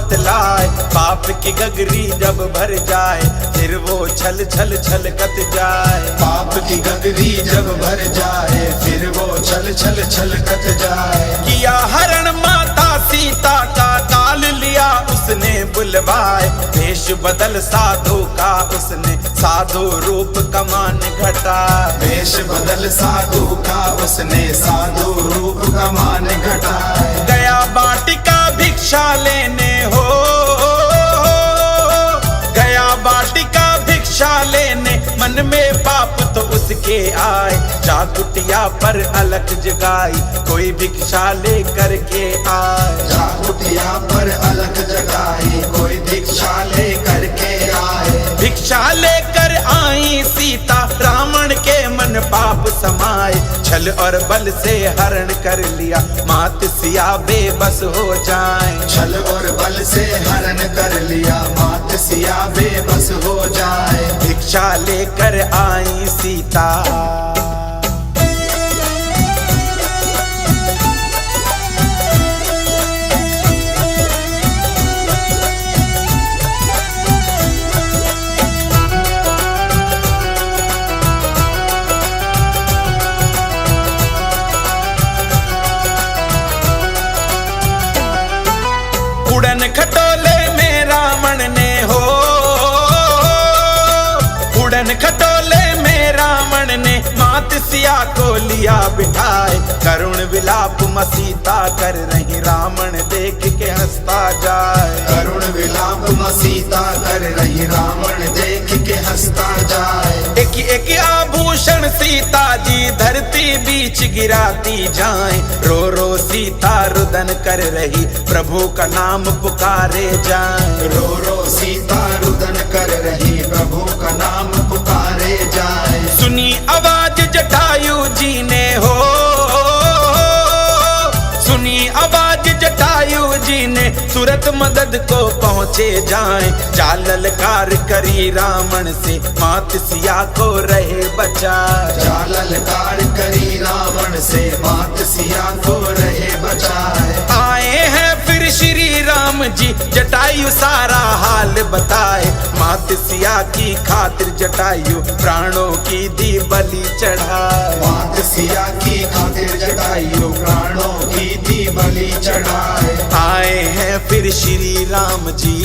बतलाए, पाप की गगरी जब भर जाए फिर वो छल छल छलकत जाए। पाप की गगरी जब भर जाए फिर वो छल छल छलकत जाए। किया हरण माता सीता का, काल लिया उसने बुलवाए, वेश बदल साधु का उसने साधु रूप कमान घटा। वेश बदल साधु का उसने साधु रूप कमान घटा। गया बाटिका भिक्षा लेने हो, गया बाटिका भिक्षा लेने, मन में पाप तो उसके आए। जा कुटिया पर अलख जगाई, कोई भिक्षा ले करके आए। जा कुटिया पर अलख जगाई, कोई भिक्षा ले करके आए। भिक्षा लेकर आई सीता, रावण के मन पाप समाए। छल और बल से हरण कर लिया, मात सिया बेबस हो जाए। छल और बल से हरण कर लिया, मात सिया बेबस हो जाए। भिक्षा लेकर आई सीता, उड़न खटोले में रावण ने हो, उड़न खटोले में रावण ने मात सिया को लिया बिठाए। करुण विलाप सीता कर रही, रावण देख के हंसता जाए। करुण विलाप सीता कर रही, रावण देख के हंसता जाए। एक एक आभूषण सीता जी धरती बीच गिराती जाए। रो रो सीता रुदन कर रही, प्रभु का नाम पुकारे जाए। रो रो सीता रुदन कर रही, प्रभु का नाम पुकारे जाए। सुनी आवाज जटायु जी ने हो, सुनी आवाज जटायु जी ने, तुरंत मदद को पहुँचे जाए। जा ललकार करी रावण से, मात सिया को रहे बचाए। जा ललकार करी रावण से, मात सिया को रहे बचाए। आए हैं फिर श्री राम जी, जटायु सारा हाल बताए। मात सिया की खातिर जटायु प्राणों की दी बलि चढ़ाए। मात सिया की खातिर जटायु प्राणों की दी बलि चढ़ाए। आए हैं फिर श्री राम जी,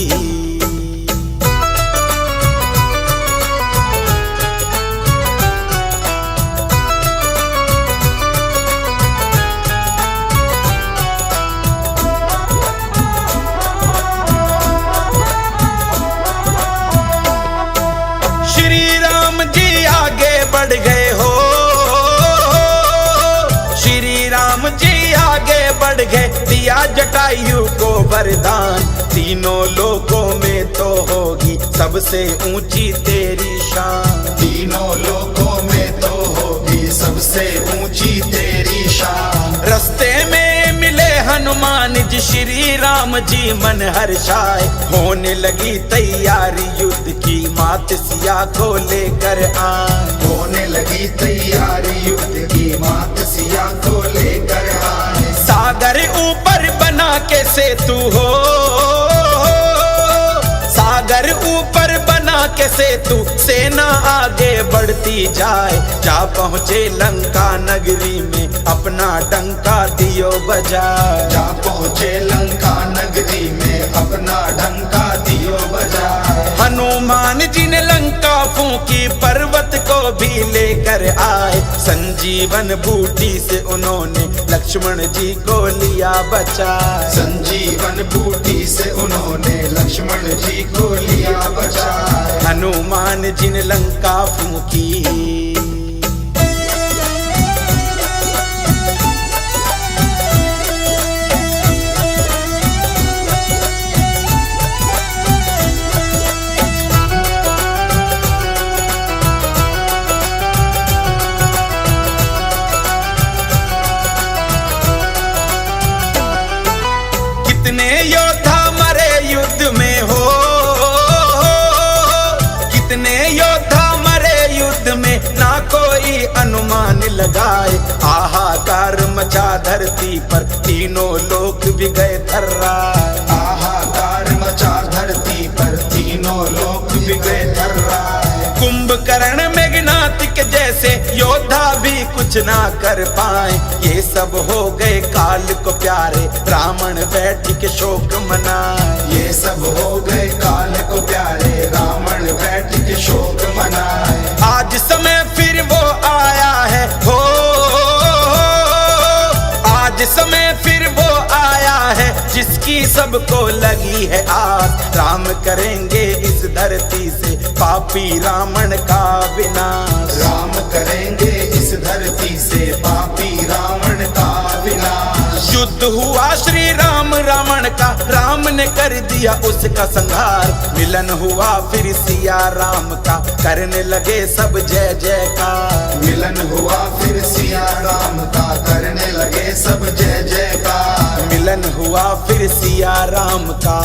श्री राम जी आगे बढ़ गए हो, श्री राम जी आगे बढ़ गए। दिया जटायु को वरदान, तीनों लोकों में तो होगी सबसे ऊंची तेरी शान। तीनों लोकों में तो होगी सबसे ऊंची तेरी शान। रस्ते में मिले हनुमान जी, श्री राम जी मन हर्षाए। होने लगी तैयारी युद्ध की, मात सिया को लेकर आए। होने लगी तैयारी युद्ध की, मात सिया को लेकर आए। सागर ऊपर बना के सेतु हो, सागर ऊपर बना के सेतु, सेना आगे बढ़ती जाए। जा पहुँचे लंका नगरी में, अपना डंका दियो बजाए। जा पहुँचे लंका नगरी में, अपना डंका दियो बजाए। हनुमान जी ने लंका फूंकी, पर्वत को भी लेकर आए। संजीवन बूटी से उन्होंने लक्ष्मण जी को लिया बचाए। संजीवन बूटी से उन्होंने लक्ष्मण जी को लिया बचाए। हनुमान जी ने लंका फूंकी, कितने योद्धा मरे युद्ध में हो, कितने योद्धा मरे युद्ध में, ना कोई अनुमान लगाए। हाहाकार मचा धरती पर, तीनों लोग भी गए थर्राए। हाहाकार भी गए थर्राए। कुंभकर्ण मेघनाथ के जैसे योद्धा भी कुछ ना कर पाए। ये सब हो गए काल को प्यारे, रावण बैठ के शोक मनाए। ये सब हो गए काल को प्यारे, रावण बैठ के शोक मनाए। आज समय फिर वो आया है हो, आज समय फिर वो आया है जिसकी सबको लगी है आस। राम करेंगे इस धरती से पापी रावण का विनाश। राम करेंगे इस धरती से पापी रावण का विनाश। युद्ध हुआ श्री राम रावण का, राम ने कर दिया उसका संहार। मिलन हुआ फिर सिया राम का, करने लगे सब जय जयकार। मिलन हुआ फिर सिया राम का, करने लगे सब जय जयकार। मिलन हुआ फिर सिया राम का।